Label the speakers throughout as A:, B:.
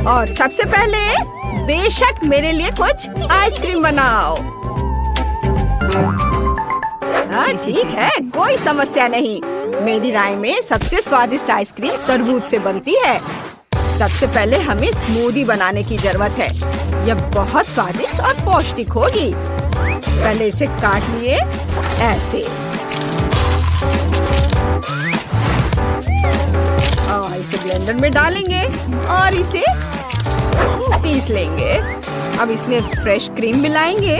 A: और सबसे पहले बेशक मेरे लिए कुछ आइसक्रीम बनाओ। हाँ ठीक है, कोई समस्या नहीं। मेरी राय में सबसे स्वादिष्ट आइसक्रीम तरबूज से बनती है। सबसे पहले हमें स्मूदी बनाने की जरूरत है। यह बहुत स्वादिष्ट और पौष्टिक होगी। पहले इसे काट लिए ऐसे और इसे ब्लेंडर में डालेंगे और इसे पीस लेंगे। अब इसमें फ्रेश क्रीम मिलाएंगे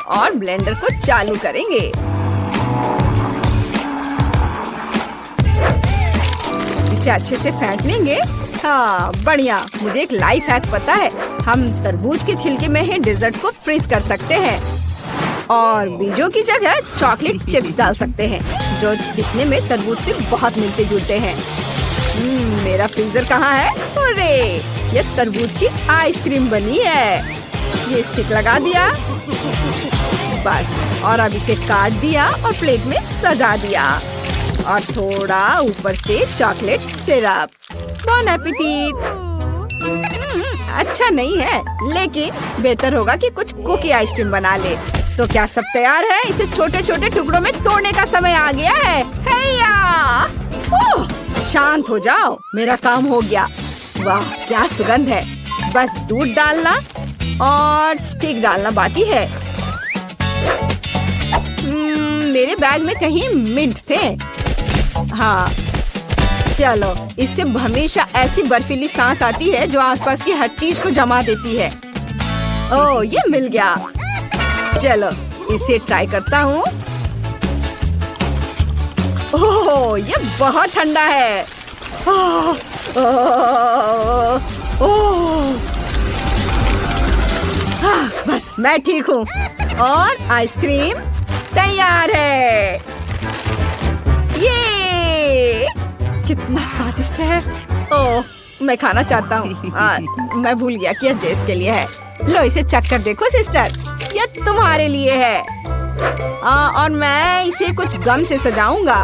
A: और ब्लेंडर को चालू करेंगे। इसे अच्छे से फेंट लेंगे। हाँ बढ़िया। मुझे एक लाइफ हैक पता है। हम तरबूज के छिलके में ही डेजर्ट को फ्रीज कर सकते हैं और बीजों की जगह चॉकलेट चिप्स डाल सकते हैं, जो दिखने में तरबूज से बहुत मिलते जुलते हैं। मेरा फ्रीजर कहाँ है? अरे ये तरबूज की आइसक्रीम बनी है। ये स्टिक लगा दिया बस, और अब इसे काट दिया और प्लेट में सजा दिया और थोड़ा ऊपर से चॉकलेट सिरप। बॉन एपेटिट। अच्छा नहीं है, लेकिन बेहतर होगा कि कुछ कुकी आइसक्रीम बना ले। तो क्या सब तैयार है? इसे छोटे छोटे टुकड़ों में तोड़ने का समय आ गया है। हैया! ओह, शांत हो जाओ, मेरा काम हो गया। वाह क्या सुगंध है। बस दूध डालना और स्टिक डालना बाकी है। मेरे बैग में कहीं मिंट थे। हाँ चलो, इससे हमेशा ऐसी बर्फीली सांस आती है जो आसपास की हर चीज को जमा देती है। ओह ये मिल गया। चलो इसे ट्राई करता हूँ। ओह ये बहुत ठंडा है। ओह, ओह, ओह। बस मैं ठीक हूँ और आइसक्रीम तैयार है। ये कितना स्वादिष्ट है। ओह मैं खाना चाहता हूँ। मैं भूल गया कि यह जेस के लिए है। लो इसे चख कर देखो सिस्टर, यह तुम्हारे लिए है। और मैं इसे कुछ गम से सजाऊंगा।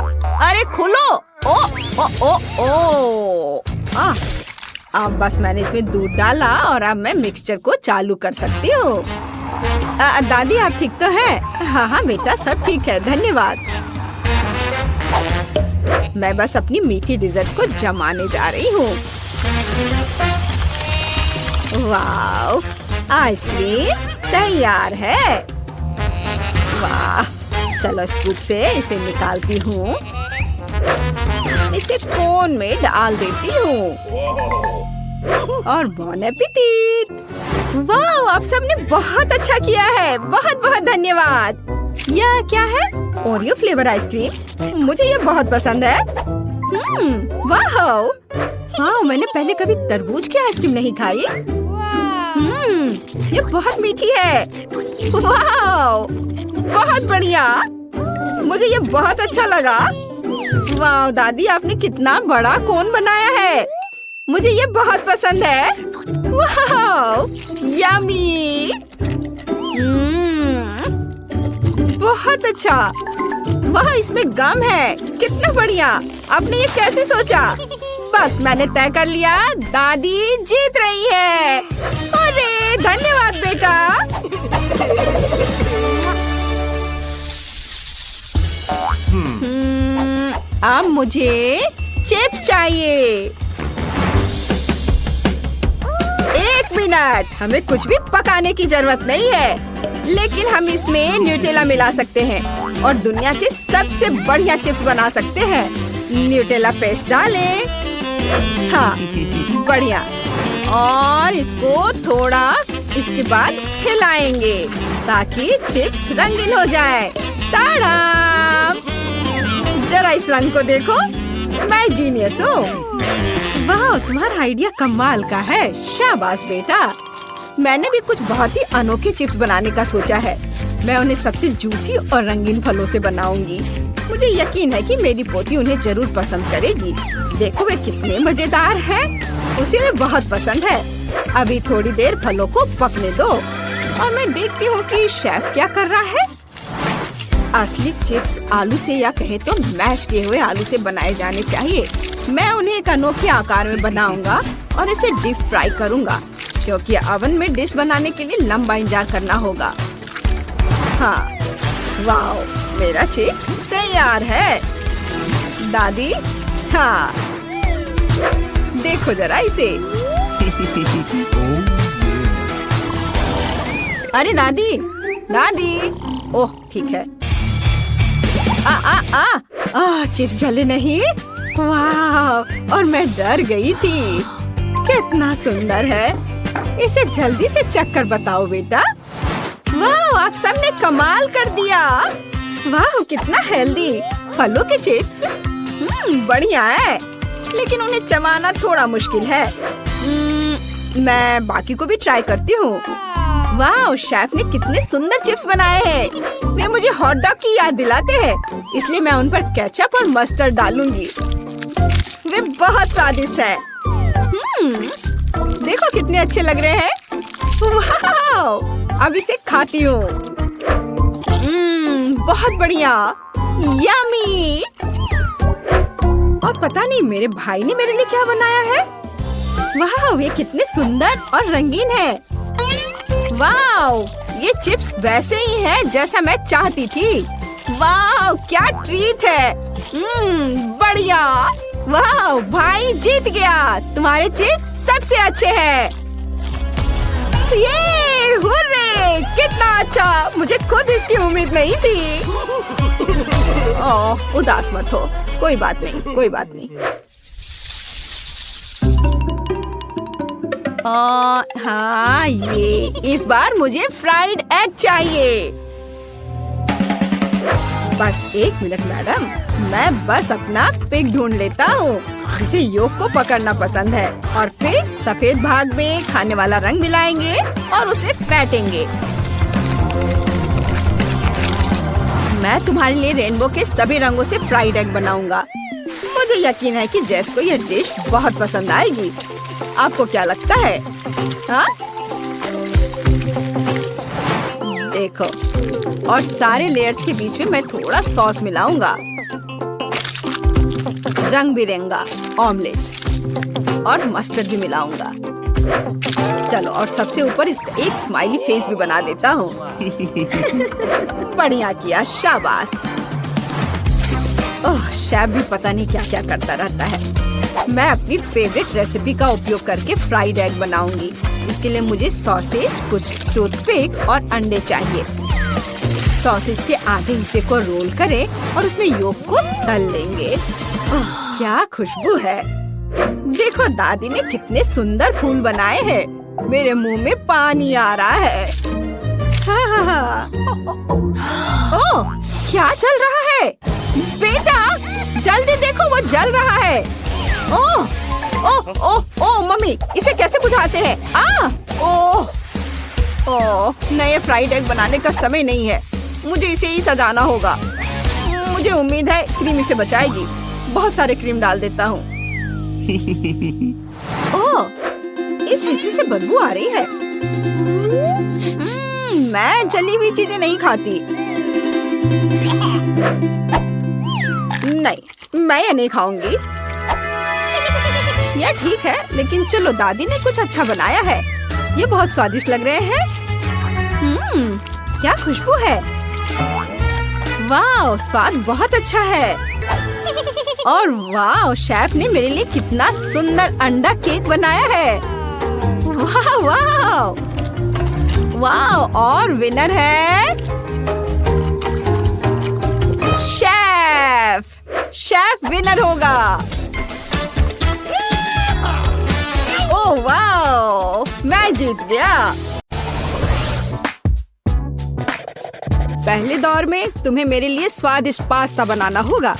A: अरे खोलो। ओ ओ ओ ओ। अब बस मैंने इसमें दूध डाला और अब मैं मिक्सचर को चालू कर सकती हूँ। दादी आप ठीक तो हैं? हाँ हाँ बेटा सब ठीक है, धन्यवाद। मैं बस अपनी मीठी डिजर्ट को जमाने जा रही हूँ। वाह आइसक्रीम तैयार है। वाह चलो स्कूप से इसे निकालती हूँ। इसे कोन में डाल देती हूँ और बॉन एपेटिट। वाह आप सबने बहुत अच्छा किया है, बहुत बहुत धन्यवाद। यह क्या है? Oreo flavour ice cream. मुझे ये बहुत पसंद है। वाह वाह, मैंने पहले कभी तरबूज की आइसक्रीम नहीं खाई। ये बहुत मीठी है। वाह बहुत बढ़िया, मुझे ये बहुत अच्छा लगा। वाह दादी आपने कितना बड़ा कोन बनाया है, मुझे ये बहुत पसंद है। वाह यम्मी। बहुत अच्छा। वाह इसमें गम है, कितना बढ़िया। आपने ये कैसे सोचा? बस मैंने तय कर लिया, दादी जीत रही है। अरे धन्यवाद बेटा। अब मुझे चिप्स चाहिए। 1 मिनट, हमें कुछ भी पकाने की जरूरत नहीं है, लेकिन हम इसमें न्यूटेला मिला सकते हैं और दुनिया के सबसे बढ़िया चिप्स बना सकते हैं। न्यूटेला पेस्ट डालें। हाँ बढ़िया, और इसको थोड़ा इसके बाद हिलाएंगे ताकि चिप्स रंगीन हो जाए। ताड़ा! जरा इस रंग को देखो, मैं जीनियस हूँ। वाह तुम्हारा आइडिया कमाल का है, शाबाश बेटा। मैंने भी कुछ बहुत ही अनोखे चिप्स बनाने का सोचा है। मैं उन्हें सबसे जूसी और रंगीन फलों से बनाऊंगी। मुझे यकीन है कि मेरी पोती उन्हें जरूर पसंद करेगी। देखो वे कितने मजेदार हैं, उसे वे बहुत पसंद है। अभी थोड़ी देर फलों को पकने दो और मैं देखती हूँ कि शेफ क्या कर रहा है। असली चिप्स आलू से या कहे तो मैश किए हुए आलू से बनाए जाने चाहिए। मैं उन्हें एक अनोखे आकार में बनाऊंगा और इसे डीप फ्राई करूँगा, क्योंकि ओवन में डिश बनाने के लिए लंबा इंतजार करना होगा। हाँ, वाओ, मेरा चिप्स तैयार है। दादी, हाँ, देखो जरा इसे। अरे दादी, दादी, ओह ठीक है। चिप्स जले नहीं। वाह, और मैं डर गई थी। कितना सुंदर है। इसे जल्दी से चख कर बताओ बेटा। वाह, आप सबने कमाल कर दिया। वाह, कितना हेल्दी। फलों के चिप्स बढ़िया है, लेकिन उन्हें चबाना थोड़ा मुश्किल है। मैं बाकी को भी ट्राई करती हूँ। वाह, शेफ ने कितने सुंदर चिप्स बनाए हैं। वे मुझे हॉट डॉग की याद दिलाते हैं, इसलिए मैं उन पर केचप और मस्टर्ड डालूंगी। वे बहुत स्वादिष्ट है। देखो कितने अच्छे लग रहे हैं। वाह, अब इसे खाती हूँ। बहुत बढ़िया, यम्मी। और पता नहीं मेरे भाई ने मेरे लिए क्या बनाया है। वाह, ये कितने सुंदर और रंगीन है। वाह, ये चिप्स वैसे ही है जैसा मैं चाहती थी। वाह, क्या ट्रीट है। बढ़िया। वाह, भाई जीत गया। तुम्हारे चिप्स सबसे अच्छे हैं। ये हुर्रे, कितना अच्छा। मुझे खुद इसकी उम्मीद नहीं थी। ओह, उदास मत हो। कोई बात नहीं, कोई बात नहीं। हाँ, ये इस बार मुझे फ्राइड एग चाहिए। बस 1 मिनट मैडम, मैं बस अपना पिग ढूंढ लेता हूँ जिसे योग को पकड़ना पसंद है, और फिर सफेद भाग में खाने वाला रंग मिलाएंगे और उसे फेंटेंगे। मैं तुम्हारे लिए रेनबो के सभी रंगों से फ्राइड एग बनाऊंगा। मुझे यकीन है कि जेस को यह डिश बहुत पसंद आएगी। आपको क्या लगता है? हाँ? देखो, और सारे लेयर्स के बीच में मैं थोड़ा सॉस मिलाऊंगा। रंग बिरंगा ऑमलेट और मस्टर्ड भी मिलाऊंगा। चलो, और सबसे ऊपर इसका एक स्माइली फेस भी बना देता हूँ। बढ़िया किया, शाबाश। ओह, शेफ भी पता नहीं क्या क्या करता रहता है। मैं अपनी फेवरेट रेसिपी का उपयोग करके फ्राइड एग बनाऊंगी। इसके लिए मुझे सॉसेज, कुछ टूथपिक और अंडे चाहिए। सॉसेज के आधे हिस्से को रोल करें और उसमें योग को तल लेंगे। ओह, क्या खुशबू है। देखो, दादी ने कितने सुंदर फूल बनाए हैं। मेरे मुंह में पानी आ रहा है। ओह, क्या चल रहा है? बेटा, जल्दी देखो, वो जल रहा है। ओह, ओह, ओह, ओह, मम्मी, इसे कैसे बुझाते हैं? ओह, ओह, नए फ्राइड एग बनाने का समय नहीं है। मुझे इसे ही सजाना होगा। मुझे उम्मीद है क्रीम इसे बचाएगी। बहुत सारे क्रीम डाल देता हूँ। ओह, इस हिस्से से बदबू आ रही है। मैं जली हुई चीजें नहीं खाती। नहीं, मैं ये नहीं खाऊंगी। यह ठीक है, लेकिन चलो, दादी ने कुछ अच्छा बनाया है। ये बहुत स्वादिष्ट लग रहे हैं। क्या खुशबू है। वाह, स्वाद बहुत अच्छा है। और वाह, शेफ ने मेरे लिए कितना सुंदर अंडा केक बनाया है। वाह वाह वाह, और विनर है शेफ। शेफ विनर होगा। ओह वाह, मैं जीत गया। पहले दौर में तुम्हें मेरे लिए स्वादिष्ट पास्ता बनाना होगा।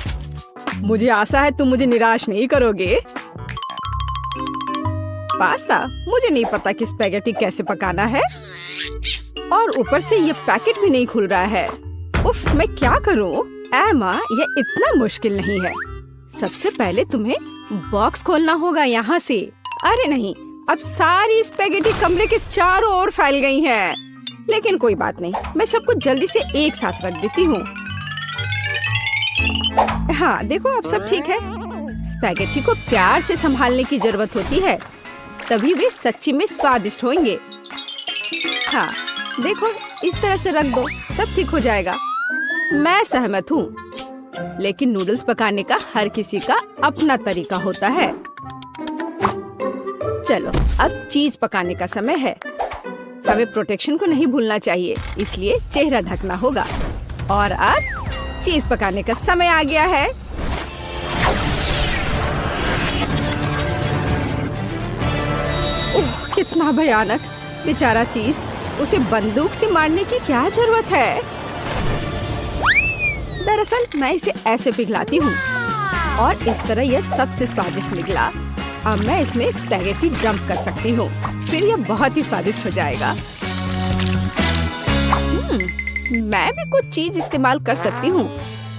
A: मुझे आशा है तुम मुझे निराश नहीं करोगे। पास्ता? मुझे नहीं पता कि स्पैगेटी कैसे पकाना है, और ऊपर से ये पैकेट भी नहीं खुल रहा है। उफ, मैं क्या करूं? एमा, ये इतना मुश्किल नहीं है। सबसे पहले तुम्हें बॉक्स खोलना होगा यहाँ से। अरे नहीं, अब सारी स्पैगेटी कमरे के चारों ओर फैल गई हैं। लेकिन कोई बात नहीं, मैं सब कुछ जल्दी से एक साथ रख देती हूँ। हाँ, देखो, अब सब ठीक है। स्पैगेटी को प्यार से संभालने की जरूरत होती है। तभी वे सच्ची में स्वादिष्ट होंगे। हाँ, देखो, इस तरह से रख दो, सब ठीक हो जाएगा। मैं सहमत हूँ, लेकिन नूडल्स पकाने का हर किसी का अपना तरीका होता है। चलो, अब चीज पकाने का समय है। हमें प्रोटेक्शन को नहीं भूलना चाहिए, इसलिए चेहरा ढकना होगा। और अब चीज पकाने का समय आ गया है। ओह, कितना भयानक! बेचारा चीज, उसे बंदूक से मारने की क्या जरूरत है? दरअसल मैं इसे ऐसे पिघलाती हूँ और इस तरह यह सबसे स्वादिष्ट निकला। अब मैं इसमें स्पैगेटी डंप कर सकती हूँ, फिर यह बहुत ही स्वादिष्ट हो जाएगा। मैं भी कुछ चीज इस्तेमाल कर सकती हूँ,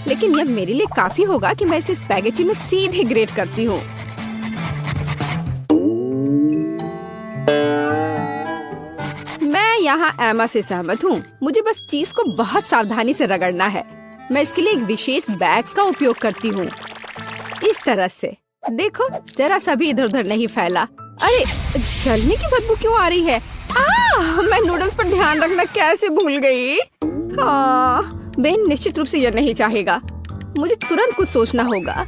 A: लेकिन यह मेरे लिए काफी होगा कि मैं इसे स्पैगेटी में सीधे ग्रेट करती हूँ। मैं यहाँ एमा से सहमत हूँ। मुझे बस चीज को बहुत सावधानी से रगड़ना है। मैं इसके लिए एक विशेष बैग का उपयोग करती हूँ, इस तरह से। देखो, जरा सा भी इधर उधर नहीं फैला। अरे, जलने की बदबू क्यों आ रही है? मैं नूडल्स पर ध्यान रखना कैसे भूल गई। हाँ, बेन निश्चित रूप से यह नहीं चाहेगा। मुझे तुरंत कुछ सोचना होगा।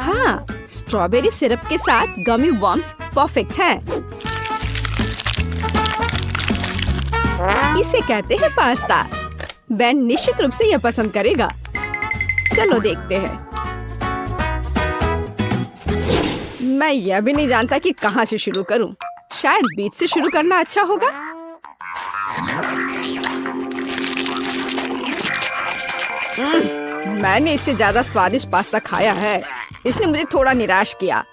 A: हाँ, स्ट्रॉबेरी सिरप के साथ गमी वर्म्स परफेक्ट हैं। इसे कहते हैं पास्ता। बेन निश्चित रूप से यह पसंद करेगा। चलो देखते हैं। मैं यह भी नहीं जानता कि कहाँ से शुरू करूं। शायद बीच से शुरू करना अच्छा होगा। मैंने इससे ज्यादा स्वादिष्ट पास्ता खाया है। इसने मुझे थोड़ा निराश किया।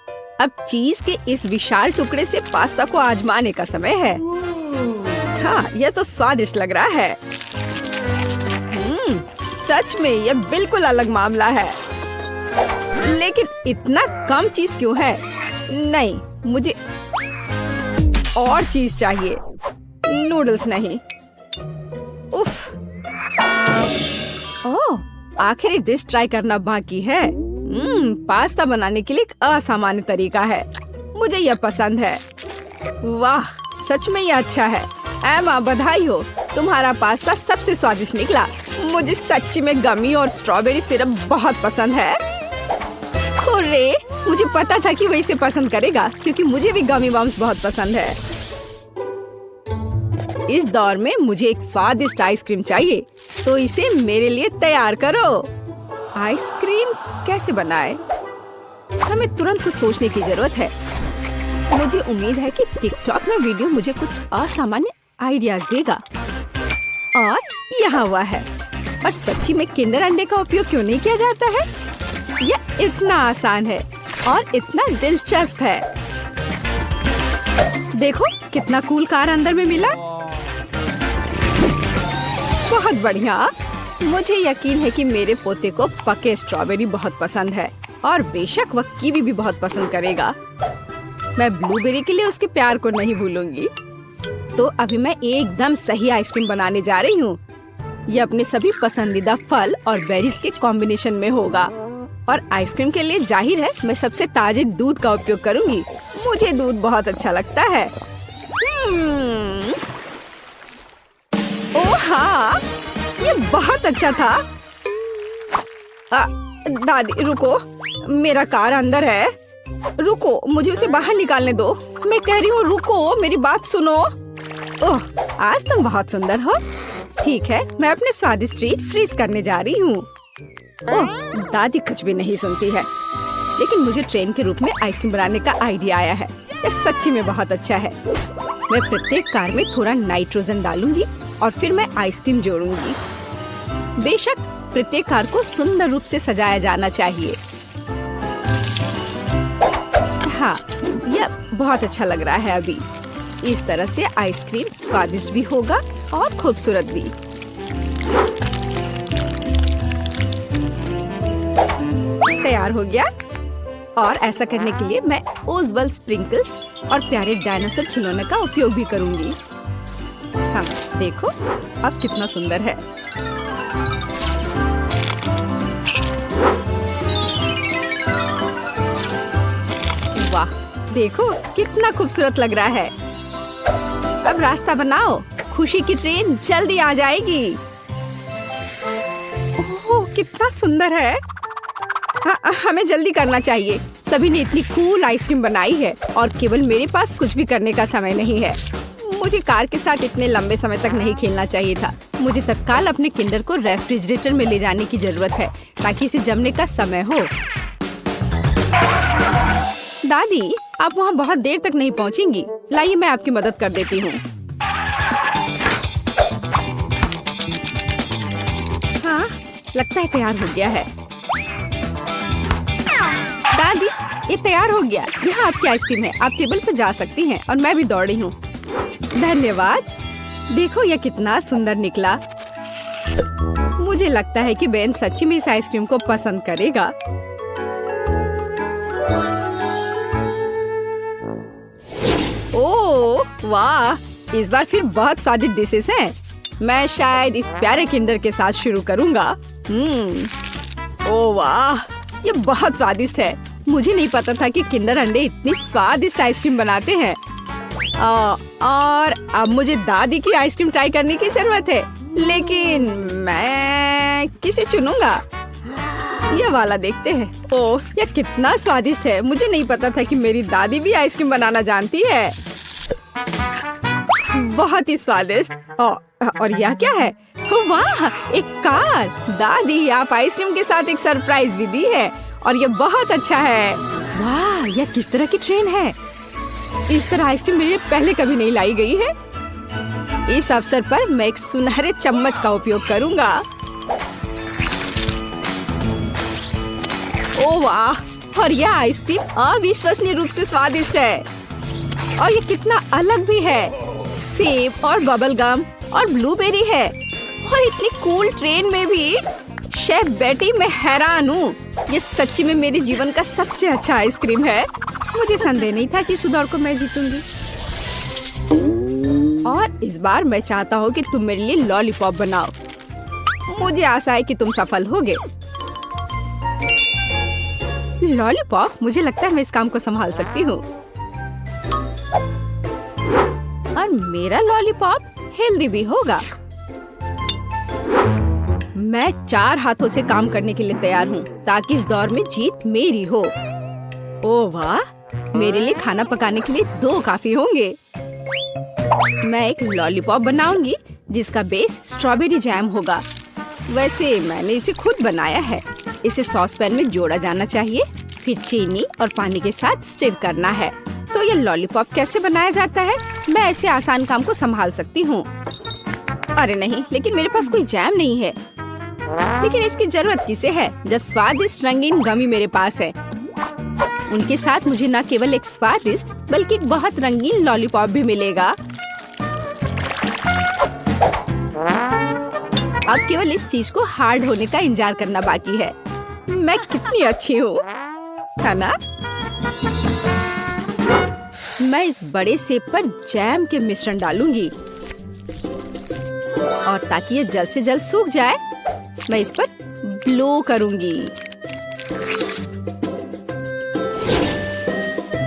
A: अब चीज के इस विशाल टुकड़े से पास्ता को आजमाने का समय है। हाँ, यह तो स्वादिष्ट लग रहा है। सच में यह बिल्कुल अलग मामला है। लेकिन इतना कम चीज क्यों है? नहीं, मुझे और चीज चाहिए, नूडल्स नहीं। उफ! ओह, आखिरी डिश ट्राई करना बाकी है। पास्ता बनाने के लिए एक असामान्य तरीका है। मुझे यह पसंद है। वाह, सच में यह अच्छा है। एमा, बधाई हो, तुम्हारा पास्ता सबसे स्वादिष्ट निकला। मुझे सच्ची में गमी और स्ट्रॉबेरी सिरप बहुत पसंद है। हुर्रे! मुझे पता था कि वह इसे पसंद करेगा, क्योंकि मुझे भी गमी बम्स बहुत पसंद है। इस दौर में मुझे एक स्वादिष्ट आइसक्रीम चाहिए, तो इसे मेरे लिए तैयार करो। आइसक्रीम कैसे बनाए? हमें तुरंत कुछ सोचने की जरूरत है। मुझे उम्मीद है कि टिकटॉक में वीडियो मुझे कुछ असामान्य आइडियाज देगा। और यहाँ हुआ है। और सच्ची में किंडर अंडे का उपयोग क्यों नहीं किया जाता है? यह इतना आसान है और इतना दिलचस्प है। देखो, कितना कूल कार अंदर में मिला। बहुत बढ़िया। मुझे यकीन है कि मेरे पोते को पके स्ट्रॉबेरी बहुत पसंद है और बेशक वह कीवी भी बहुत पसंद करेगा। मैं ब्लूबेरी के लिए उसके प्यार को नहीं भूलूंगी। तो अभी मैं एकदम सही आइसक्रीम बनाने जा रही हूँ। यह अपने सभी पसंदीदा फल और बेरीज के कॉम्बिनेशन में होगा। और आइसक्रीम के लिए जाहिर है मैं सबसे ताजे दूध का उपयोग करूंगी। मुझे दूध बहुत अच्छा लगता है। ओह हाँ, ये बहुत अच्छा था। दादी रुको, मेरा कार अंदर है। रुको, मुझे उसे बाहर निकालने दो। मैं कह रही हूँ रुको, मेरी बात सुनो। ओह, आज तुम बहुत सुंदर हो। ठीक है, मैं अपने स्वादिष्ट ट्रीट फ्रीज करने जा रही हूँ। ओह, दादी कुछ भी नहीं सुनती है। लेकिन मुझे ट्रेन के रूप में आइसक्रीम बनाने का आइडिया आया है। यह सच्ची में बहुत अच्छा है। मैं प्रत्येक कार में थोड़ा नाइट्रोजन डालूंगी और फिर मैं आइसक्रीम जोड़ूंगी। बेशक प्रत्येक कार को सुंदर रूप से सजाया जाना चाहिए। हाँ, यह बहुत अच्छा लग रहा है। अभी इस तरह से आइसक्रीम स्वादिष्ट भी होगा और खूबसूरत भी। तैयार हो गया। और ऐसा करने के लिए मैं ओजबल स्प्रिंकल्स और प्यारे डायनासोर खिलौने का उपयोग भी करूंगी। हाँ, देखो अब कितना सुंदर है। वाह, देखो कितना खूबसूरत लग रहा है। अब रास्ता बनाओ, खुशी की ट्रेन जल्दी आ जाएगी। ओह कितना सुंदर है। हमें जल्दी करना चाहिए। सभी ने इतनी कूल आइसक्रीम बनाई है और केवल मेरे पास कुछ भी करने का समय नहीं है। मुझे कार के साथ इतने लंबे समय तक नहीं खेलना चाहिए था। मुझे तत्काल अपने किंडर को रेफ्रिजरेटर में ले जाने की जरूरत है ताकि इसे जमने का समय हो। दादी, आप वहाँ बहुत देर तक नहीं पहुँचेंगी। लाइए मैं आपकी मदद कर देती हूँ। हाँ, लगता है तैयार हो गया है। दादी, ये तैयार हो गया। यहाँ आपकी आइसक्रीम है। आप टेबल पर जा सकती हैं और मैं भी दौड़ी हूँ। धन्यवाद। देखो यह कितना सुंदर निकला। मुझे लगता है कि बेन सच्ची में इस आइसक्रीम को पसंद करेगा। ओह वाह, इस बार फिर बहुत स्वादिष्ट डिशेस हैं। मैं शायद इस प्यारे किंडर के साथ शुरू करूँगा। ओह वाह, ये बहुत स्वादिष्ट है। मुझे नहीं पता था कि किंडर अंडे इतनी स्वादिष्ट आइसक्रीम बनाते हैं। और अब मुझे दादी की आइसक्रीम ट्राई करने की जरूरत है, लेकिन मैं किसे चुनूंगा? ये वाला देखते हैं। ओह, यह कितना स्वादिष्ट है। मुझे नहीं पता था कि मेरी दादी भी आइसक्रीम बनाना जानती है। बहुत ही स्वादिष्ट। और यह क्या है? वाह, एक कार। दादी, आप आइसक्रीम के साथ एक सरप्राइज भी दी है और ये बहुत अच्छा है। वाह, यह किस तरह की ट्रेन है? इस तरह आइसक्रीम मेरे लिए पहले कभी नहीं लाई गई है। इस अवसर पर मैं एक सुनहरे चम्मच का उपयोग करूंगा। ओह वाह, और यह आइसक्रीम अविश्वसनीय रूप से स्वादिष्ट है। और ये कितना अलग भी है। सेब और बबल गम और ब्लूबेरी है और इतनी कूल ट्रेन में भी। शेफ बेटी, मैं हैरान हूँ। ये सच्ची में मेरे जीवन का सबसे अच्छा आइसक्रीम है। मुझे संदेह नहीं था कि इस दौड़ को मैं जीतूंगी। और इस बार मैं चाहता हूँ कि तुम मेरे लिए लॉलीपॉप बनाओ। मुझे आशा है कि तुम सफल होगे। लॉलीपॉप, मुझे लगता है मैं इस काम को संभाल सकती हूँ। और मेरा लॉलीपॉप हेल्दी भी होगा। मैं 4 हाथों से काम करने के लिए तैयार हूँ ताकि इस दौर में जीत मेरी हो। ओह वाह, मेरे लिए खाना पकाने के लिए 2 काफी होंगे। मैं एक लॉलीपॉप बनाऊंगी जिसका बेस स्ट्रॉबेरी जैम होगा। वैसे मैंने इसे खुद बनाया है। इसे सॉस पैन में जोड़ा जाना चाहिए, फिर चीनी और पानी के साथ स्टिर करना है। तो ये लॉलीपॉप कैसे बनाया जाता है? मैं ऐसे आसान काम को संभाल सकती हूँ। अरे नहीं, लेकिन मेरे पास कोई जैम नहीं है। लेकिन इसकी जरूरत किसे है जब स्वादिष्ट रंगीन गमी मेरे पास है। उनके साथ मुझे न केवल एक स्वादिष्ट बल्कि एक बहुत रंगीन लॉलीपॉप भी मिलेगा। अब केवल इस चीज को हार्ड होने का इंतजार करना बाकी है। मैं कितनी अच्छी हूँ, है ना? मैं इस बड़े सेब पर जैम के मिश्रण डालूंगी और ताकि ये जल्द से जल्द सूख जाए, मैं इस पर ब्लो करूंगी।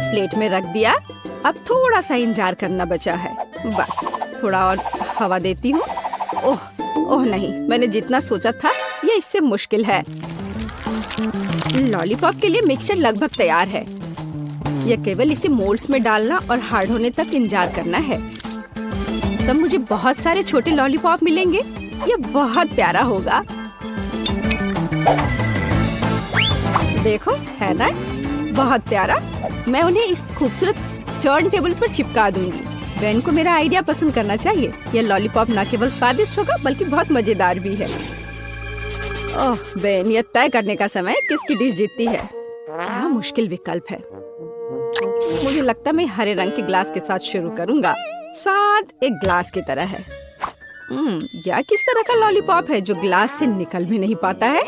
A: प्लेट में रख दिया। अब थोड़ा सा इंतजार करना बचा है। बस थोड़ा और हवा देती हूँ। ओह नहीं, मैंने जितना सोचा था ये इससे मुश्किल है। लॉलीपॉप के लिए मिक्सचर लगभग तैयार है। यह केवल इसे मोल्ड्स में डालना और हार्ड होने तक इंतजार करना है। तब मुझे बहुत सारे छोटे लॉलीपॉप मिलेंगे। यह बहुत प्यारा होगा। देखो, है ना? बहुत प्यारा। मैं उन्हें इस खूबसूरत टर्न टेबल पर चिपका दूंगी। बेन को मेरा आइडिया पसंद करना चाहिए। यह लॉलीपॉप न केवल स्वादिष्ट होगा बल्कि बहुत मजेदार भी है। ओह बेन, यह तय करने का समय किसकी डिश जीतती है। क्या मुश्किल विकल्प है। मुझे लगता है मैं हरे रंग के ग्लास के साथ शुरू करूंगा। स्वाद एक ग्लास की तरह है। यह किस तरह का लॉलीपॉप है जो ग्लास से निकल भी नहीं पाता है?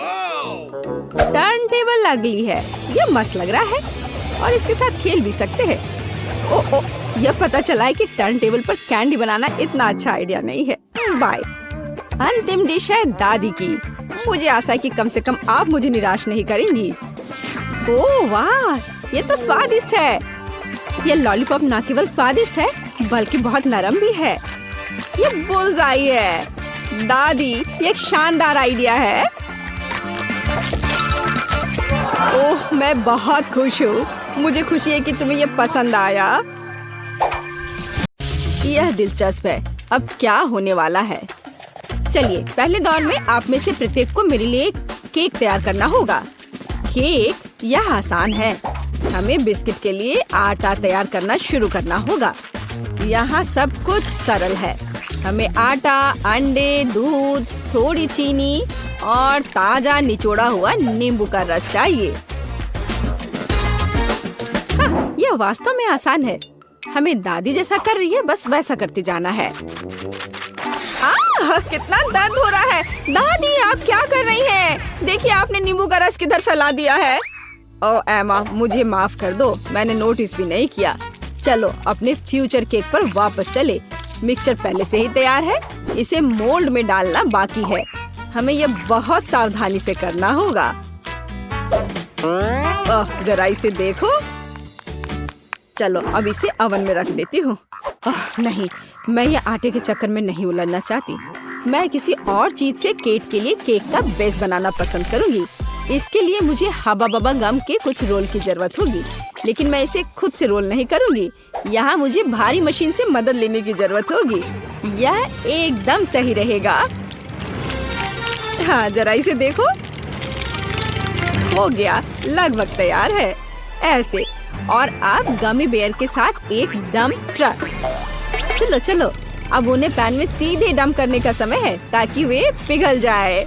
A: टर्न टेबल अगली है। यह मस्त लग रहा है और इसके साथ खेल भी सकते हैं। ओह, यह पता चला है कि टर्न टेबल पर कैंडी बनाना इतना अच्छा आइडिया नहीं है। बाय। अंतिम डिश है दादी की। मुझे आशा है कि कम से कम आप मुझे निराश नहीं करेंगी। ओह वाह, ये तो स्वादिष्ट है। ये लॉलीपॉप न केवल स्वादिष्ट है बल्कि बहुत नरम भी है। ये बुल्सआई है। दादी, ये एक शानदार आइडिया है। ओह, मैं बहुत खुश हूँ। मुझे खुशी है कि तुम्हें ये पसंद आया। यह दिलचस्प है। अब क्या होने वाला है? चलिए, पहले दौर में आप में से प्रत्येक को मेरे लिए एक केक तैयार करना होगा। केक यह आसान है। हमें बिस्किट के लिए आटा तैयार करना शुरू करना होगा। यहाँ सब कुछ सरल है। हमें आटा, अंडे, दूध, थोड़ी चीनी और ताजा निचोड़ा हुआ नींबू का रस चाहिए। हाँ, यह वास्तव में आसान है। हमें दादी जैसा कर रही है, बस वैसा करते जाना है। कितना दर्द हो रहा है। दादी, आप क्या कर रही हैं? देखिए, आपने नींबू का रस किधर फैला दिया है। ओह एमा, मुझे माफ कर दो, मैंने नोटिस भी नहीं किया। चलो अपने फ्यूचर केक पर वापस चले। मिक्सचर पहले से ही तैयार है। इसे मोल्ड में डालना बाकी है। हमें यह बहुत सावधानी से करना होगा। जरा इसे देखो। चलो अब इसे ओवन में रख देती हूँ। नहीं, मैं ये आटे के चक्कर में नहीं उलझना चाहती। मैं किसी और चीज से केक के लिए केक का बेस बनाना पसंद करूँगी। इसके लिए मुझे हबा बबा गम के कुछ रोल की जरूरत होगी, लेकिन मैं इसे खुद से रोल नहीं करूँगी। यहाँ मुझे भारी मशीन से मदद लेने की जरूरत होगी। यह एकदम सही रहेगा। हाँ, जरा इसे देखो। हो गया, लगभग तैयार है। ऐसे। और अब गमी बेयर के साथ एक डंप ट्रक। चलो चलो, अब उन्हें पैन में सीधे डंप करने का समय है ताकि वे पिघल जाए।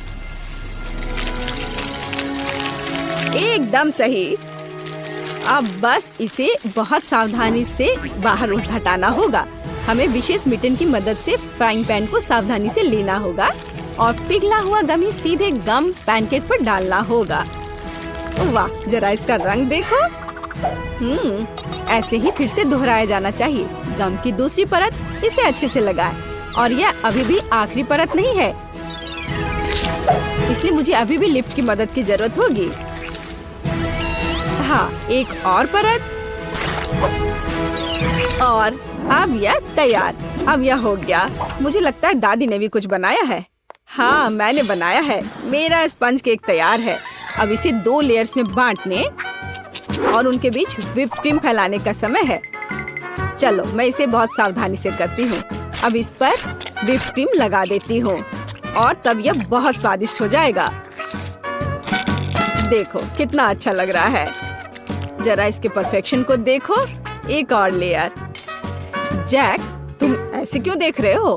A: एकदम सही। अब बस इसे बहुत सावधानी से बाहर हटाना होगा। हमें विशेष मिटन की मदद से फ्राइंग पैन को सावधानी से लेना होगा और पिघला हुआ गमी सीधे गम पैनकेक पर डालना होगा। वाह, जरा इसका रंग देखो। ऐसे ही फिर से दोहराया जाना चाहिए। गम की दूसरी परत इसे अच्छे से लगाएं। और यह अभी भी आखिरी परत नहीं है, इसलिए मुझे अभी भी लिफ्ट की मदद की जरूरत होगी। हाँ, एक और परत। और अब यह तैयार। अब यह हो गया। मुझे लगता है दादी ने भी कुछ बनाया है। हाँ, मैंने बनाया है। मेरा स्पंज केक तैयार है। अब इसे 2 लेयर्स में बांटने और उनके बीच व्हिप्ड क्रीम फैलाने का समय है। चलो, मैं इसे बहुत सावधानी से करती हूँ। अब इस पर व्हिप्ड क्रीम लगा देती हूँ और तब यह बहुत स्वादिष्ट हो जाएगा। देखो कितना अच्छा लग रहा है। जरा इसके परफेक्शन को देखो। एक और लेयर। जैक, तुम ऐसे क्यों देख रहे हो?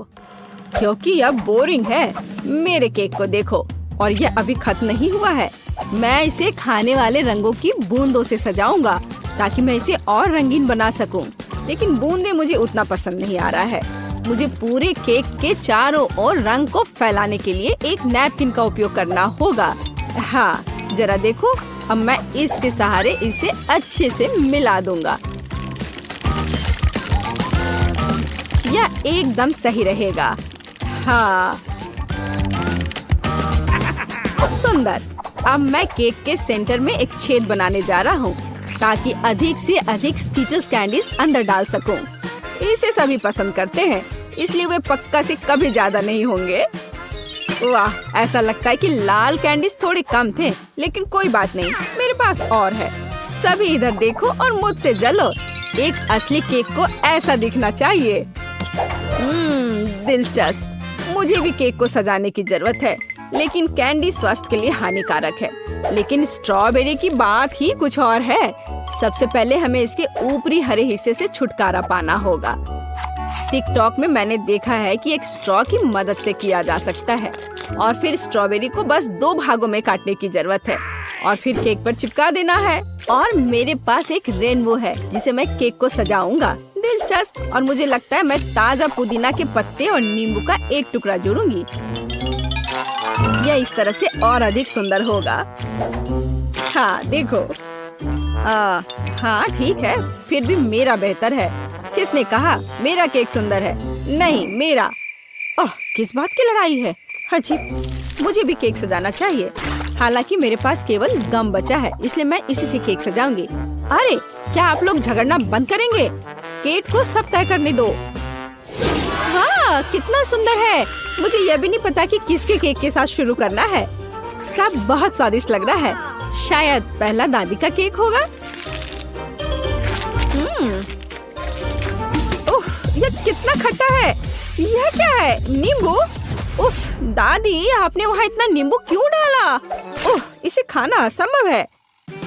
A: क्योंकि यह बोरिंग है। मेरे केक को देखो। और यह अभी खत्म नहीं हुआ है। मैं इसे खाने वाले रंगों की बूंदों से सजाऊंगा ताकि मैं इसे और रंगीन बना सकूं। लेकिन बूंदे मुझे उतना पसंद नहीं आ रहा है। मुझे पूरे केक के चारों ओर रंग को फैलाने के लिए एक नैपकिन का उपयोग करना होगा। हाँ, जरा देखो। अब मैं इसके सहारे इसे अच्छे से मिला दूंगा। यह एकदम सही रहेगा। हाँ, सुंदर। अब मैं केक के सेंटर में एक छेद बनाने जा रहा हूँ ताकि अधिक से अधिक स्कीटल्स कैंडीज अंदर डाल सकूं। इसे सभी पसंद करते हैं, इसलिए वे पक्का से कभी ज्यादा नहीं होंगे। वाह, ऐसा लगता है कि लाल कैंडीज थोड़े कम थे, लेकिन कोई बात नहीं, मेरे पास और है। सभी इधर देखो और मुझसे जलो। एक असली केक को ऐसा दिखना चाहिए। दिलचस्प। मुझे भी केक को सजाने की जरूरत है, लेकिन कैंडी स्वास्थ्य के लिए हानिकारक है। लेकिन स्ट्रॉबेरी की बात ही कुछ और है। सबसे पहले हमें इसके ऊपरी हरे हिस्से से छुटकारा पाना होगा। टिकटॉक में मैंने देखा है कि एक स्ट्रॉ की मदद से किया जा सकता है। और फिर स्ट्रॉबेरी को बस 2 भागों में काटने की जरूरत है और फिर केक पर चिपका देना है। और मेरे पास एक रेनबो है जिसे मैं केक को सजाऊंगा। दिलचस्प। और मुझे लगता है मैं ताजा पुदीना के पत्ते और नींबू का एक टुकड़ा जोड़ूंगी। यह इस तरह से और अधिक सुंदर होगा। हाँ, देखो। हाँ, ठीक है। फिर भी मेरा बेहतर है। किसने कहा मेरा केक सुंदर है? नहीं, मेरा। ओह, किस बात की लड़ाई है? अजीब। मुझे भी केक सजाना चाहिए। हालांकि मेरे पास केवल गम बचा है, इसलिए मैं इसी से केक सजाऊंगी। अरे, क्या आप लोग झगड़ना बंद करेंगे? केक को सब तय करने दो। वाह, कितना सुंदर है। मुझे यह भी नहीं पता कि किसके केक के साथ शुरू करना है। सब बहुत स्वादिष्ट लग रहा है। शायद पहला दादी का केक होगा। उफ, यह कितना खट्टा है। यह क्या है? नींबू? उफ, दादी आपने वहाँ इतना नींबू क्यों डाला? उफ, इसे खाना असंभव है।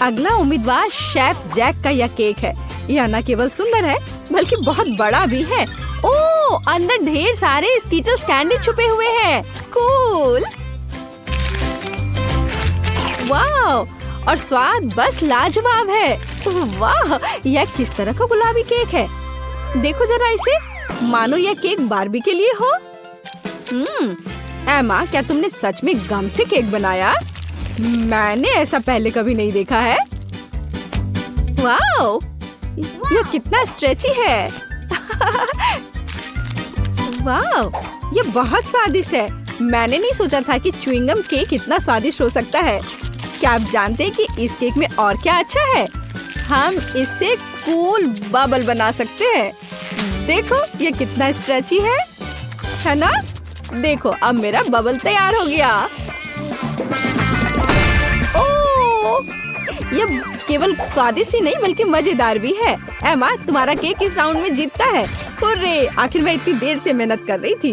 A: अगला उम्मीदवार शेफ जैक का यह केक है। यह न केवल सुंदर है बल्कि बहुत बड़ा भी है। ओह, अंदर ढेर सारे स्कीटल्स कैंडी छुपे हुए हैं। कूल। वाह, और स्वाद बस लाजवाब है। वाह, यह किस तरह का गुलाबी केक है। देखो जरा इसे, मानो यह केक बार्बी के लिए हो। एमा, क्या तुमने सच में गम से केक बनाया? मैंने ऐसा पहले कभी नहीं देखा है। वाह, यह कितना स्ट्रेची है। वाह, यह बहुत स्वादिष्ट है। मैंने नहीं सोचा था कि च्युइंगम केक इतना स्वादिष्ट हो सकता है। क्या आप जानते हैं कि इस केक में और क्या अच्छा है? हम इससे कूल बबल बना सकते हैं। देखो ये कितना स्ट्रेची है ना? देखो अब मेरा बबल तैयार हो गया। ओह, ये केवल स्वादिष्ट ही नहीं बल्कि मजेदार भी है। एमा, तुम्हारा केक इस राउंड में जीतता है। हुर्रे, आखिर मैं इतनी देर से मेहनत कर रही थी।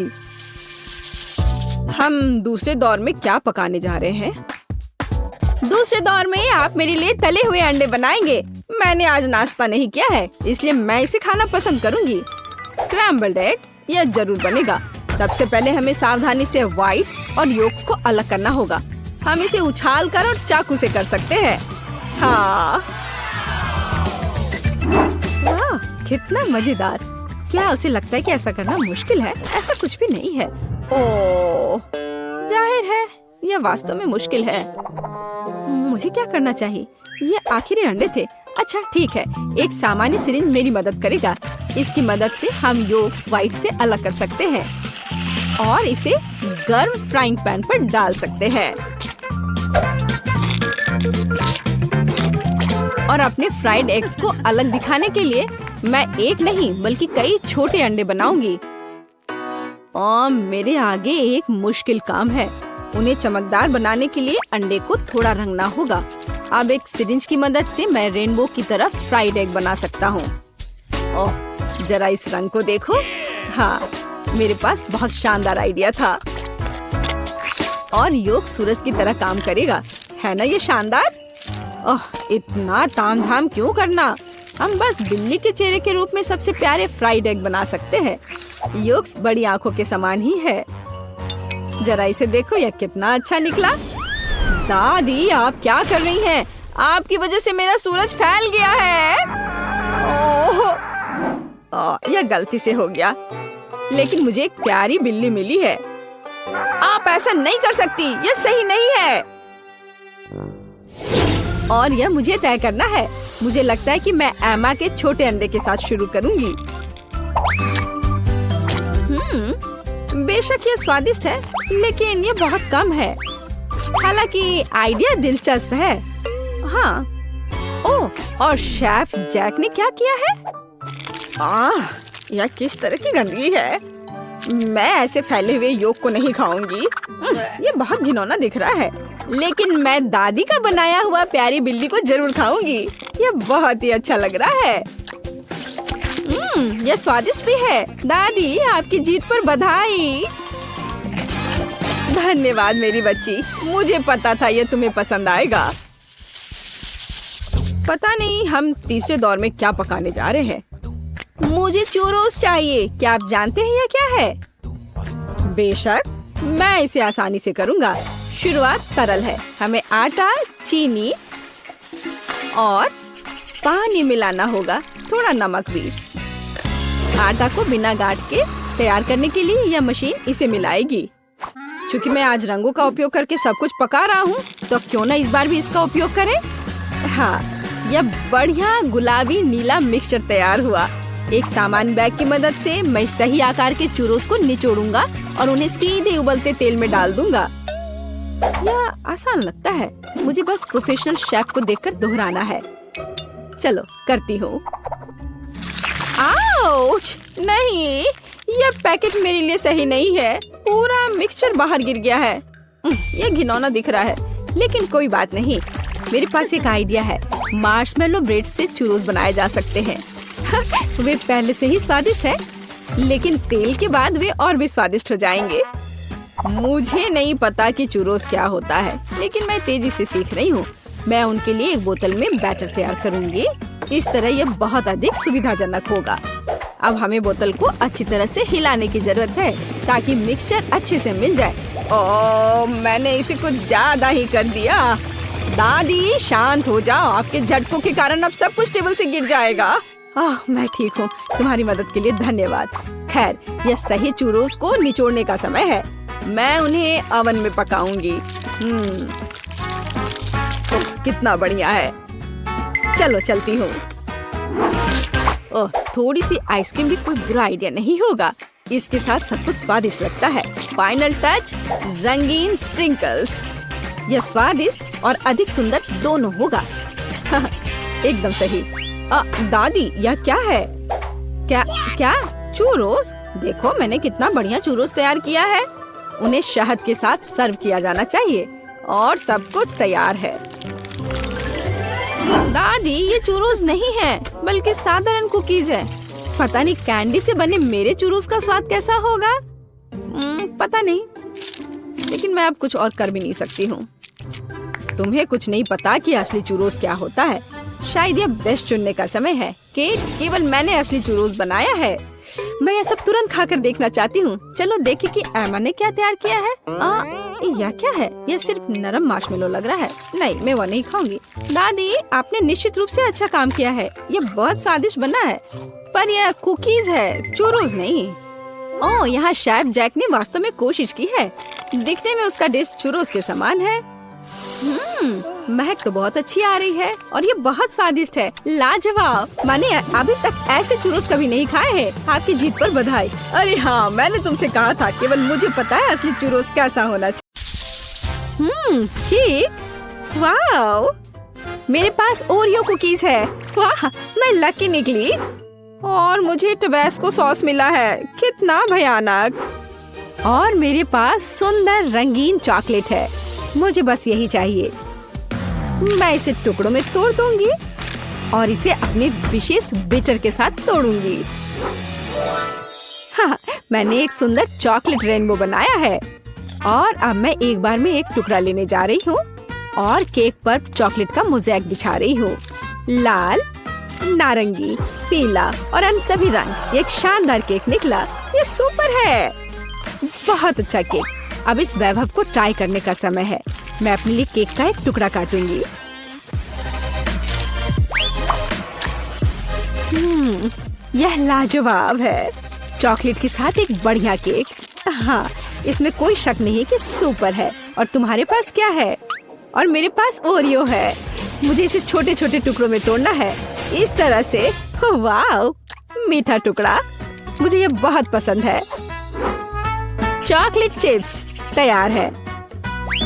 A: हम दूसरे दौर में क्या पकाने जा रहे हैं? दूसरे दौर में आप मेरे लिए तले हुए अंडे बनाएंगे। मैंने आज नाश्ता नहीं किया है, इसलिए मैं इसे खाना पसंद करूंगी। स्क्रैम्बल्ड एग, यह जरूर बनेगा। सबसे पहले हमें सावधानी से व्हाइट्स और योक्स को अलग करना होगा। हम इसे उछाल कर और चाकू से कर सकते हैं। हाँ, वाह, कितना मजेदार। क्या उसे लगता है कि ऐसा करना मुश्किल है? ऐसा कुछ भी नहीं है। ओह, जाहिर है यह वास्तव में मुश्किल है। मुझे क्या करना चाहिए? ये आखिरी अंडे थे। अच्छा ठीक है, एक सामान्य सिरिंज मेरी मदद करेगा। इसकी मदद से हम योक्स व्हाइट से अलग कर सकते हैं और इसे गर्म फ्राइंग पैन पर डाल सकते हैं। और अपने फ्राइड एग्स को अलग दिखाने के लिए मैं एक नहीं बल्कि कई छोटे अंडे बनाऊंगी। और मेरे आगे एक मुश्किल काम है। उन्हें चमकदार बनाने के लिए अंडे को थोड़ा रंगना होगा। अब एक सिरिंज की मदद से मैं रेनबो की तरह फ्राइड एग बना सकता हूँ। ओह, जरा इस रंग को देखो। हाँ, मेरे पास बहुत शानदार आइडिया था। और योग सूरज की तरह काम करेगा, है ना ये शानदार? ओह, इतना तामझाम क्यों करना? हम बस बिल्ली के चेहरे के रूप में सबसे प्यारे फ्राइड एग बना सकते हैं। योक्स बड़ी आंखों के समान ही है। जरा इसे देखो, यह कितना अच्छा निकला। दादी आप क्या कर रही हैं? आपकी वजह से मेरा सूरज फैल गया है। ओह, यह गलती से हो गया। लेकिन मुझे एक प्यारी बिल्ली मिली है। आप ऐसा नहीं कर सकती, यह सही नहीं है। और यह मुझे तय करना है। मुझे लगता है कि मैं एमा के छोटे अंडे के साथ शुरू करूंगी। बेशक यह स्वादिष्ट है, लेकिन यह बहुत कम है। हालांकि आइडिया दिलचस्प है। हाँ, ओह, और शेफ जैक ने क्या किया है? यह किस तरह की गंदगी है। मैं ऐसे फैले हुए योग को नहीं खाऊंगी। ये बहुत घिनौना दिख रहा है। लेकिन मैं दादी का बनाया हुआ प्यारी बिल्ली को जरूर खाऊंगी। यह बहुत ही अच्छा लग रहा है। यह स्वादिष्ट भी है। दादी आपकी जीत पर बधाई। धन्यवाद मेरी बच्ची, मुझे पता था यह तुम्हें पसंद आएगा। पता नहीं हम तीसरे दौर में क्या पकाने जा रहे हैं। मुझे चूरोस चाहिए। क्या आप जानते हैं यह क्या है? बेशक, मैं इसे आसानी से करूंगा। शुरुआत सरल है। हमें आटा, चीनी और पानी मिलाना होगा, थोड़ा नमक भी। आटा को बिना गांठ के तैयार करने के लिए यह मशीन इसे मिलाएगी। चूंकि मैं आज रंगों का उपयोग करके सब कुछ पका रहा हूँ, तो क्यों ना इस बार भी इसका उपयोग करें। हाँ, यह बढ़िया गुलाबी नीला मिक्सचर तैयार हुआ। एक सामान्य बैग की मदद से मैं सही आकार के चूरोस को निचोड़ूंगा और उन्हें सीधे उबलते तेल में डाल दूंगा। यह आसान लगता है। मुझे बस प्रोफेशनल शेफ को देखकर दोहराना है। चलो करती हूँ। आउच! नहीं, यह पैकेट मेरे लिए सही नहीं है। पूरा मिक्सचर बाहर गिर गया है। यह घिनौना दिख रहा है, लेकिन कोई बात नहीं। मेरे पास एक आइडिया है। मार्शमेलो ब्रेड से चुरोस बनाए जा सकते हैं। वे पहले से ही स्वादिष्ट है, लेकिन तेल के बाद वे और भी स्वादिष्ट हो जाएंगे। मुझे नहीं पता कि चुरोस क्या होता है, लेकिन मैं तेजी से सीख रही हूँ। मैं उनके लिए एक बोतल में बैटर तैयार करूँगी। इस तरह यह बहुत अधिक सुविधाजनक होगा। अब हमें बोतल को अच्छी तरह से हिलाने की जरूरत है ताकि मिक्सचर अच्छे से मिल जाए। ओह, मैंने इसे कुछ ज्यादा ही कर दिया। दादी शांत हो जाओ, आपके झटकों के कारण अब सब कुछ टेबल से गिर जाएगा। मैं ठीक हूँ, तुम्हारी मदद के लिए धन्यवाद। खैर, यह सही चुरोस को निचोड़ने का समय है। मैं उन्हें ओवन में पकाऊंगी। कितना बढ़िया है। चलो चलती हूँ। ओह, थोड़ी सी आइसक्रीम भी कोई बुरा आइडिया नहीं होगा। इसके साथ सब कुछ स्वादिष्ट लगता है। फाइनल टच, रंगीन स्प्रिंकल्स। यह स्वादिष्ट और अधिक सुंदर दोनों होगा। एकदम सही। दादी, यह क्या है? क्या चूरोस? देखो, मैंने कितना बढ़िया चूरोस तैयार किया है। उन्हें शहद के साथ सर्व किया जाना चाहिए और सब कुछ तैयार है। दादी, ये चूरोस नहीं है, बल्कि साधारण कुकीज है। पता नहीं कैंडी से बने मेरे चूरोस का स्वाद कैसा होगा। पता नहीं, लेकिन मैं अब कुछ और कर भी नहीं सकती हूँ। तुम्हें कुछ नहीं पता कि असली चूरोस क्या होता है। शायद यह बेस्ट चुनने का समय है। केवल मैंने असली चूरोस बनाया है। मैं यह सब तुरंत खाकर देखना चाहती हूँ। चलो देखें कि एमा ने क्या तैयार किया है। यह क्या है? यह सिर्फ नरम मार्शमेलो लग रहा है। नहीं, मैं वो नहीं खाऊंगी। दादी, आपने निश्चित रूप से अच्छा काम किया है। यह बहुत स्वादिष्ट बना है, पर यह कुकीज है, चूरोस नहीं। ओह, यहाँ शेफ जैक ने वास्तव में कोशिश की है। दिखने में उसका डिश चूरोस के समान है। महक तो बहुत अच्छी आ रही है और ये बहुत स्वादिष्ट है। लाजवाब। मैंने अभी तक ऐसे चूरोस कभी नहीं खाए हैं। आपकी जीत पर बधाई। अरे हाँ, मैंने तुमसे कहा था, केवल मुझे पता है असली चूरोस कैसा होना चाहिए। ठीक। वाओ, मेरे पास ओरियो कुकीज है। वाह, मैं लकी निकली। और मुझे टबैस्को सॉस मिला है। कितना भयानक। और मेरे पास सुंदर रंगीन चॉकलेट है। मुझे बस यही चाहिए। मैं इसे टुकड़ों में तोड़ दूंगी और इसे अपने विशेष बिटर के साथ तोड़ूंगी। हाँ, मैंने एक सुंदर चॉकलेट रेनबो बनाया है। और अब मैं एक बार में एक टुकड़ा लेने जा रही हूँ और केक पर चॉकलेट का मोज़ेक बिछा रही हूँ। लाल, नारंगी, पीला और अन्य सभी रंग। एक शानदार केक निकला। ये सुपर है। बहुत अच्छा केक। अब इस वैभव को ट्राई करने का समय है। मैं अपने लिए केक का एक टुकड़ा काटूंगी। यह लाजवाब है। चॉकलेट के साथ एक बढ़िया केक। हाँ, इसमें कोई शक नहीं कि सुपर है। और तुम्हारे पास क्या है? और मेरे पास ओरियो है। मुझे इसे छोटे छोटे टुकड़ों में तोड़ना है, इस तरह से। वाह, मीठा टुकड़ा। मुझे ये बहुत पसंद है। चॉकलेट चिप्स तैयार है।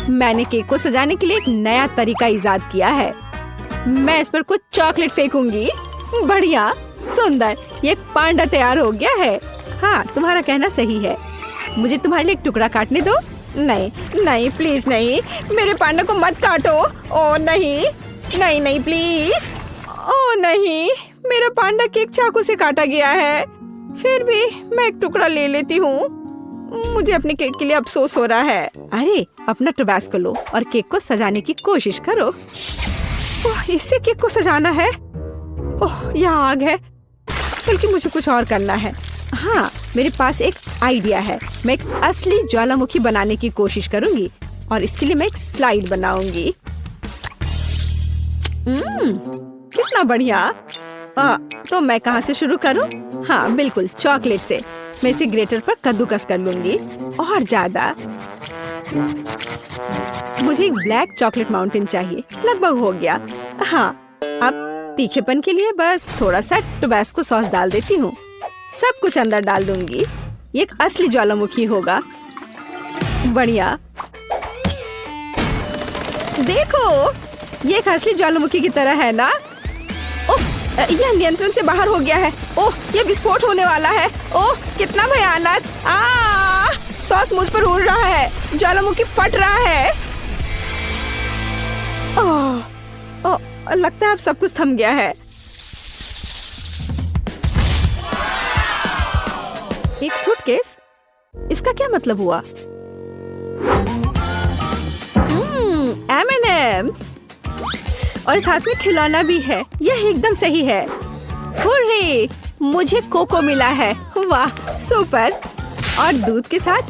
A: मैंने केक को सजाने के लिए एक नया तरीका इजाद किया है। मैं इस पर कुछ चॉकलेट फेंकूंगी। बढ़िया, सुंदर। ये एक पांडा तैयार हो गया है। हाँ, तुम्हारा कहना सही है। मुझे तुम्हारे लिए एक टुकड़ा काटने दो। नहीं नहीं, प्लीज नहीं, मेरे पांडा को मत काटो। ओ नहीं नहीं नहीं, प्लीज। ओ नहीं, मेरा पांडा केक चाकू से काटा गया है। फिर भी मैं एक टुकड़ा ले लेती हूँ। मुझे अपने केक के लिए अफसोस हो रहा है। अरे, अपना टबैस्को लो और केक को सजाने की कोशिश करो। ओह, इससे केक को सजाना है। ओह, यहाँ आग है। बल्कि मुझे कुछ और करना है। हाँ, मेरे पास एक आइडिया है। मैं एक असली ज्वालामुखी बनाने की कोशिश करूंगी और इसके लिए मैं एक स्लाइड बनाऊंगी। कितना बढ़िया। तो मैं कहाँ से शुरू करूँ? हाँ, बिल्कुल, चॉकलेट से। मैं इसे ग्रेटर पर कद्दूकस कर लूंगी और ज्यादा। मुझे एक ब्लैक चॉकलेट माउंटेन चाहिए। लगभग हो गया। हाँ, अब तीखेपन के लिए बस थोड़ा सा टबैस्को सॉस डाल देती हूँ। सब कुछ अंदर डाल दूंगी। ये एक असली ज्वालामुखी होगा। बढ़िया। देखो, ये एक असली ज्वालामुखी की तरह है ना? ओह, यह नियंत्रण से बाहर हो गया है। ओह, यह विस्फोट होने वाला है। ओह, कितना भयानक। सॉस मुझ पर उड़ रहा है। ज्वालामुखी फट रहा है। ओह, लगता है अब सब कुछ थम गया है। एक सूटकेस, इसका क्या मतलब हुआ? M&M's और साथ में खिलौना भी है। यह एकदम सही है। हुर्रे, मुझे कोको मिला है। वाह, सुपर। और दूध के साथ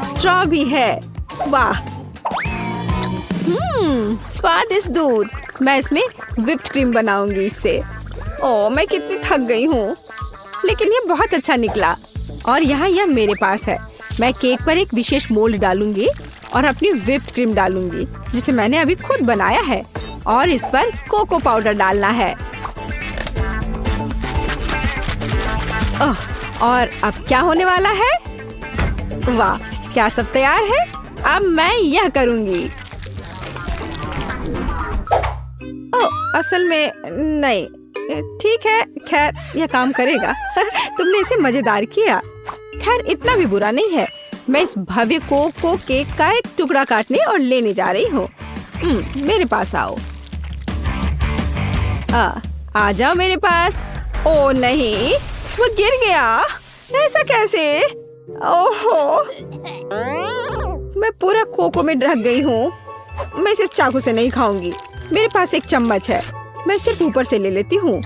A: स्ट्रॉ भी है। वाह, स्वादिष्ट दूध। मैं इसमें व्हिप्ड क्रीम बनाऊंगी इससे। ओह, मैं कितनी थक गई हूँ, लेकिन ये बहुत अच्छा निकला। और यहाँ यह मेरे पास है। मैं केक पर एक विशेष मोल्ड डालूंगी और अपनी व्हिप्ड क्रीम डालूंगी, जिसे मैंने अभी खुद बनाया है। और इस पर कोको पाउडर डालना है। और अब क्या होने वाला है? वाह, क्या सब तैयार है? अब मैं यह करूंगी। असल में नहीं, ठीक है, खैर यह काम करेगा। तुमने इसे मजेदार किया। खैर, इतना भी बुरा नहीं है। मैं इस भव्य कोको केक का एक टुकड़ा काटने और लेने जा रही हूँ। मेरे पास आओ। आ जाओ मेरे पास। ओ नहीं, वो गिर गया। ऐसा कैसे? ओहो, मैं पूरा कोको में ढक गई हूँ। मैं इसे चाकू से नहीं खाऊंगी। मेरे पास एक चम्मच है, मैं सिर्फ ऊपर से ले लेती हूँ।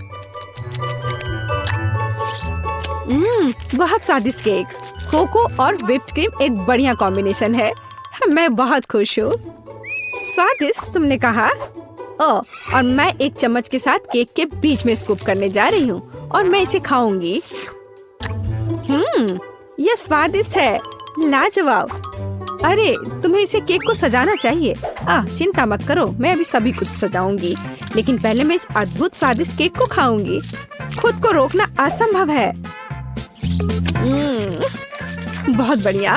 A: बहुत स्वादिष्ट केक। कोको और व्हिप्ड क्रीम एक बढ़िया कॉम्बिनेशन है। मैं बहुत खुश हूँ। स्वादिष्ट तुमने कहा। और मैं एक चम्मच के साथ केक के बीच में स्कूप करने जा रही हूँ और मैं इसे खाऊंगी। यह स्वादिष्ट है, लाजवाब। अरे, तुम्हें इसे केक को सजाना चाहिए। चिंता मत करो, मैं अभी सभी कुछ सजाऊंगी, लेकिन पहले मैं इस अद्भुत स्वादिष्ट केक को खाऊंगी। खुद को रोकना असंभव है। बहुत बढ़िया।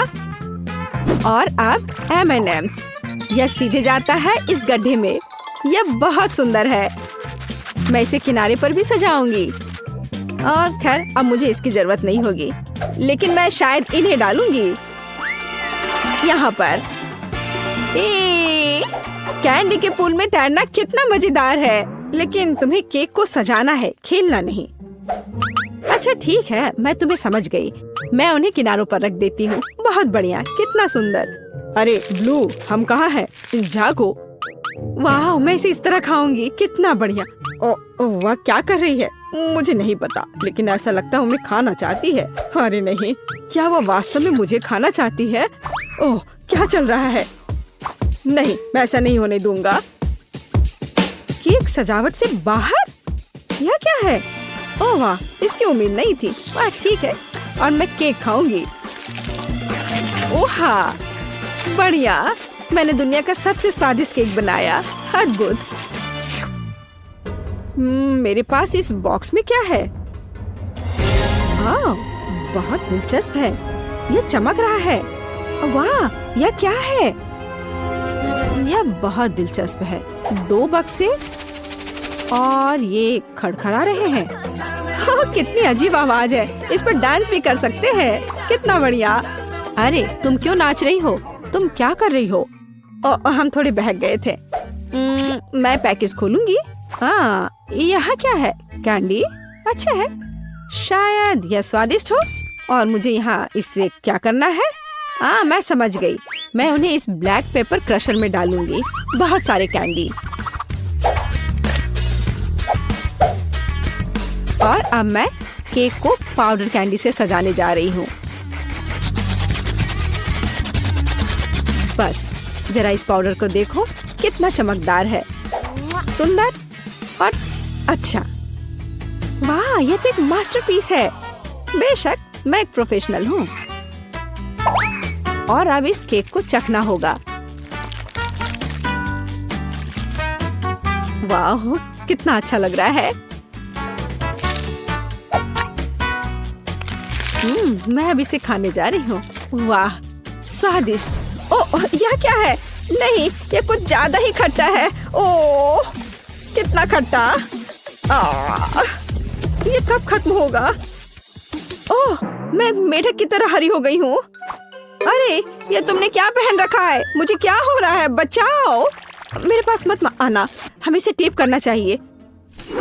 A: और अब M&M's, यह सीधे जाता है इस गड्ढे में। यह बहुत सुंदर है। मैं इसे किनारे पर भी सजाऊंगी। और खैर, अब मुझे इसकी जरूरत नहीं होगी, लेकिन मैं शायद इन्हें डालूंगी यहाँ पर। कैंडी के पूल में तैरना कितना मजेदार है, लेकिन तुम्हें केक को सजाना है, खेलना नहीं। अच्छा ठीक है, मैं तुम्हें समझ गई। मैं उन्हें किनारों पर रख देती हूँ। बहुत बढ़िया, कितना सुंदर। अरे ब्लू, हम कहाँ हैं? जागो। वाह, मैं इसे इस तरह खाऊंगी। कितना बढ़िया। वह क्या कर रही है? मुझे नहीं पता, लेकिन ऐसा लगता है उन्हें खाना चाहती है। अरे नहीं, क्या वह वास्तव में मुझे खाना चाहती है? ओह, क्या चल रहा है? नहीं, मैं ऐसा नहीं होने दूंगा। केक सजावट से बाहर? यह क्या है? ओह वाह, इसकी उम्मीद नहीं थी। वाह, ठीक है, और मैं केक खाऊंगी। ओह बढ़िया, मैंने दुनिया का सबसे स्वादिष्ट केक बनाया। अद्भुत। मेरे पास इस बॉक्स में क्या है? बहुत दिलचस्प है। यह चमक रहा है। वाह, यह क्या है? यह बहुत दिलचस्प है। 2 बक्से और ये खड़खड़ा रहे हैं। कितनी अजीब आवाज है। इस पर डांस भी कर सकते हैं। कितना बढ़िया। अरे, तुम क्यों नाच रही हो? तुम क्या कर रही हो? हम थोड़े बहक गए थे। मैं पैकेज खोलूंगी। यहाँ क्या है? कैंडी? अच्छा है, शायद यह स्वादिष्ट हो। और मुझे यहाँ इससे क्या करना है? मैं समझ गई। मैं उन्हें इस ब्लैक पेपर क्रशर में डालूंगी। बहुत सारे कैंडी। और अब मैं केक को पाउडर कैंडी से सजाने जा रही हूँ। बस जरा इस पाउडर को देखो, कितना चमकदार है, सुंदर और अच्छा। वाह, यह तो एक मास्टरपीस है। बेशक, मैं एक प्रोफेशनल हूँ। और अब इस केक को चखना होगा। वाह, कितना अच्छा लग रहा है। मैं अब इसे खाने जा रही हूँ। वाह, स्वादिष्ट। ओह, यह क्या है? नहीं, ये कुछ ज्यादा ही खट्टा है। ओह, कितना खट्टा। ये कब खत्म होगा? ओह, मैं मेढक की तरह हरी हो गई हूँ। अरे, ये तुमने क्या पहन रखा है? मुझे क्या हो रहा है? बचाओ! मेरे पास मत आना, हमें इसे टेप करना चाहिए।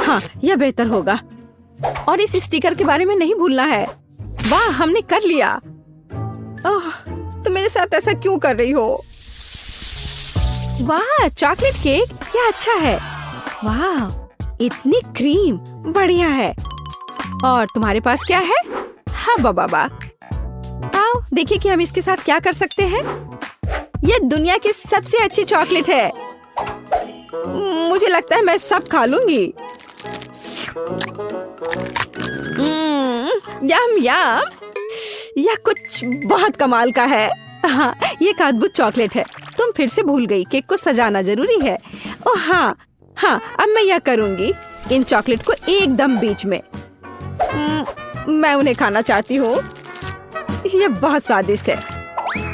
A: हाँ, यह बेहतर होगा। और इस स्टिकर के बारे में नहीं भूलना है। वाह, हमने कर लिया। ओह, तुम मेरे साथ ऐसा क्यों कर रही हो? वाह, चॉकलेट केक, यह अच्छा है। वाह, इतनी क्रीम, बढ़िया है। और तुम्हारे पास क्या है? हाँ बाबा, आओ देखिए कि हम इसके साथ क्या कर सकते हैं। यह दुनिया की सबसे अच्छी चॉकलेट है। मुझे लगता है मैं सब खा लूंगी। यम यम, यह कुछ बहुत कमाल का है। हाँ, ये एक अद्भुत चॉकलेट है। तुम फिर से भूल गई, केक को सजाना जरूरी है। ओह हाँ, अब मैं यह करूंगी, इन चॉकलेट को एकदम बीच में। मैं उन्हें खाना चाहती हूँ। यह बहुत स्वादिष्ट है।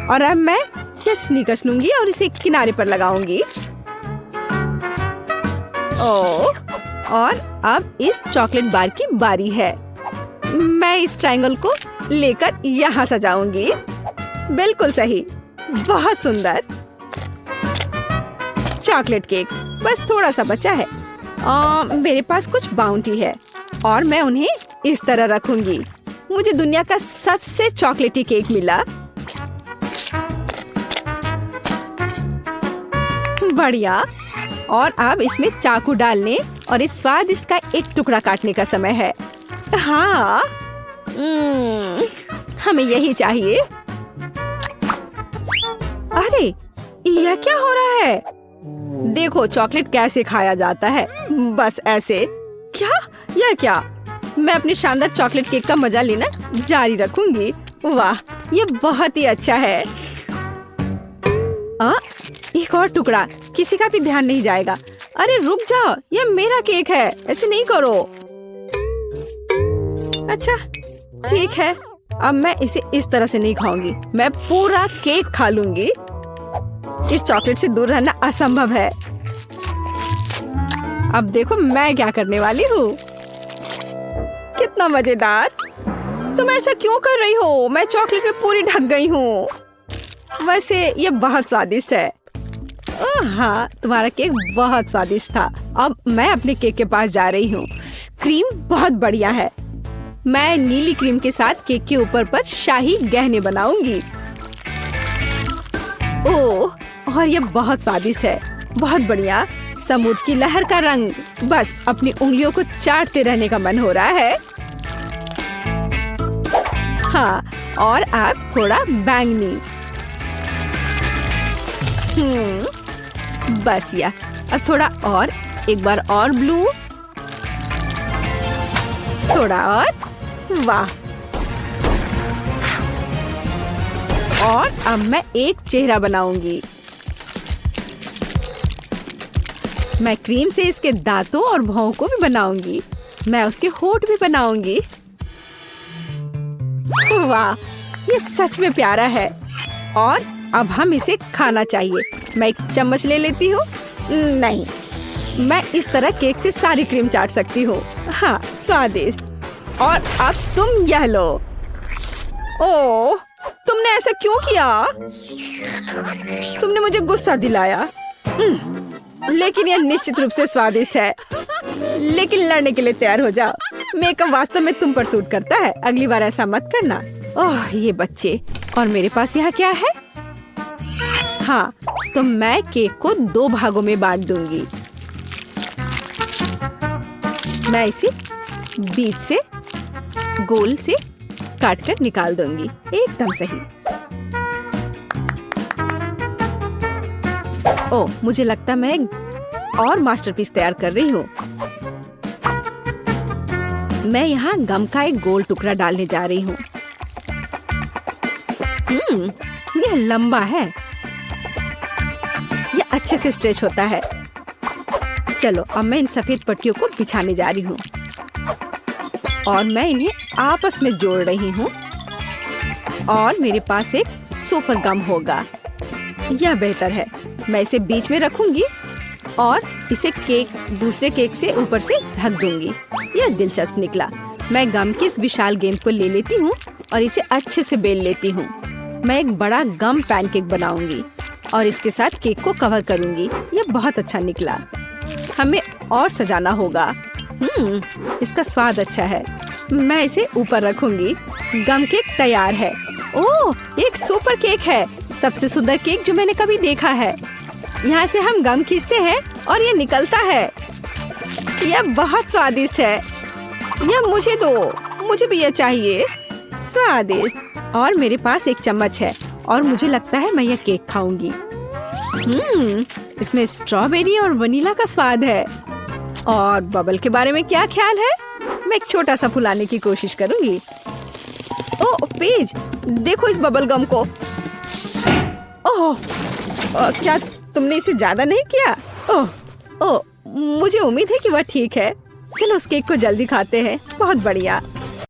A: और अब मैं यह स्नीकर्स लूंगी और इसे किनारे पर लगाऊंगी। ओह, और अब इस चॉकलेट बार की बारी है। मैं इस ट्रायंगल को लेकर यहाँ सजाऊंगी। बिल्कुल सही, बहुत सुंदर। चॉकलेट केक बस थोड़ा सा बचा है। मेरे पास कुछ बाउंटी है और मैं उन्हें इस तरह रखूंगी। मुझे दुनिया का सबसे चॉकलेटी केक मिला। बढ़िया। और अब इसमें चाकू डालने और इस स्वादिष्ट का एक टुकड़ा काटने का समय है। हाँ, हमें यही चाहिए। अरे, यह क्या हो रहा है? देखो चॉकलेट कैसे खाया जाता है, बस ऐसे। क्या? यह क्या? मैं अपने शानदार चॉकलेट केक का मजा लेना जारी रखूंगी। वाह, ये बहुत ही अच्छा है। एक और टुकड़ा, किसी का भी ध्यान नहीं जाएगा। अरे रुक जाओ, यह मेरा केक है, ऐसे नहीं करो। अच्छा, ठीक है। अब मैं इसे इस तरह से नहीं खाऊंगी, मैं पूरा केक खा लूंगी। इस चॉकलेट से दूर रहना असंभव है। अब देखो मैं क्या करने वाली हूँ। कितना मजेदार। तुम ऐसा क्यों कर रही हो? मैं चॉकलेट में पूरी ढक गई हूँ। वैसे ये बहुत स्वादिष्ट है। हाँ, तुम्हारा केक बहुत स्वादिष्ट था। अब मैं अपने केक के पास जा रही हूँ। क्रीम बहुत बढ़िया है। मैं नीली क्रीम के साथ केक के ऊपर पर शाही गहने बनाऊंगी। ओह, और ये बहुत स्वादिष्ट है। बहुत बढ़िया। समुद्र की लहर का रंग। बस अपनी उंगलियों को चाटते रहने का मन हो रहा है। हाँ, और अब थोड़ा बैंगनी। बस या अब थोड़ा और, एक बार और ब्लू, थोड़ा और। वाह। और अब मैं एक चेहरा बनाऊंगी। मैं क्रीम से इसके दांतों और भौं को भी बनाऊंगी। मैं उसके होंठ भी बनाऊंगी। वाह, ये सच में प्यारा है। और अब हम इसे खाना चाहिए। मैं एक चम्मच ले लेती हूँ। नहीं, मैं इस तरह केक से सारी क्रीम चाट सकती हूँ। हाँ, स्वादिष्ट। और अब तुम यह लो। ओह, तुमने ऐसा क्यों किया? तुमने मुझे गुस्सा दिलाया। लेकिन यह निश्चित रूप से स्वादिष्ट है। लेकिन लड़ने के लिए तैयार हो जाओ। मेकअप वास्तव में तुम पर सूट करता है। अगली बार ऐसा मत करना। ओह, ये बच्चे। और मेरे पास यहाँ क्या है? हाँ, तो मैं केक को 2 भागों में बांट दूंगी। मैं इसे बीच से गोल से काटकर निकाल दूंगी। एकदम सही। ओह, मुझे लगता मैं और मास्टरपीस तैयार कर रही हूँ। मैं यहाँ गम का एक गोल टुकड़ा डालने जा रही हूँ। यह लंबा है। यह अच्छे से स्ट्रेच होता है। चलो, अब मैं इन सफेद पट्टियों को बिछाने जा रही हूँ और मैं इन्हें आपस में जोड़ रही हूँ। और मेरे पास एक सुपर गम होगा। यह बेहतर है। मैं इसे बीच में रखूंगी और इसे केक दूसरे केक से ऊपर से ढक दूंगी। यह दिलचस्प निकला। मैं गम की इस विशाल गेंद को ले लेती हूँ और इसे अच्छे से बेल लेती हूँ। मैं एक बड़ा गम पैनकेक बनाऊंगी और इसके साथ केक को कवर करूंगी। यह बहुत अच्छा निकला। हमें और सजाना होगा। इसका स्वाद अच्छा है। मैं इसे ऊपर रखूंगी। गम केक तैयार है। ओह, एक सुपर केक है। सबसे सुंदर केक जो मैंने कभी देखा है। यहाँ से हम गम खींचते हैं और ये निकलता है। यह बहुत स्वादिष्ट है। यह मुझे दो, मुझे भी यह चाहिए। स्वादिष्ट। और मेरे पास एक चम्मच है और मुझे लगता है मैं यह केक खाऊंगी। इसमें स्ट्रॉबेरी और वनीला का स्वाद है। और बबल के बारे में क्या ख्याल है? मैं एक छोटा सा फुलाने की कोशिश करूंगी। ओह पेज, देखो इस बबल गम को। ओह, क्या तुमने इसे ज्यादा नहीं किया? ओह, मुझे उम्मीद है कि वह ठीक है। चलो उस केक को जल्दी खाते हैं। बहुत बढ़िया।